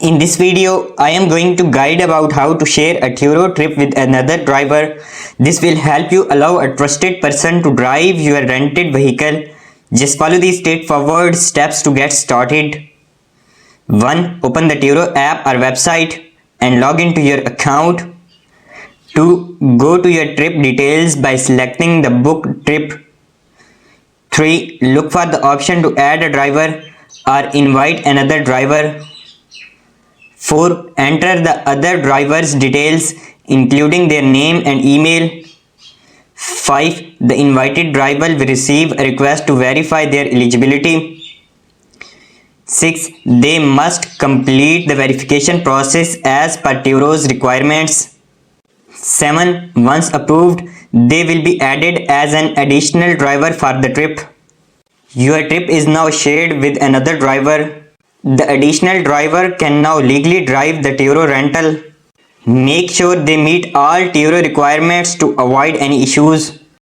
In this video, I am going to guide about how to share a Turo trip with another driver. This will help you allow a trusted person to drive your rented vehicle. Just follow these straightforward steps to get started. 1. Open the Turo app or website and log into your account. 2. Go to your trip details by selecting the book trip. 3. Look for the option to add a driver or invite another driver. 4. Enter the other driver's details including their name and email. 5. The invited driver will receive a request to verify their eligibility. 6. They must complete the verification process as per Turo's requirements. 7. Once approved, they will be added as an additional driver for the trip. Your trip is now shared with another driver. The additional driver can now legally drive the Turo rental. Make sure they meet all Turo requirements to avoid any issues.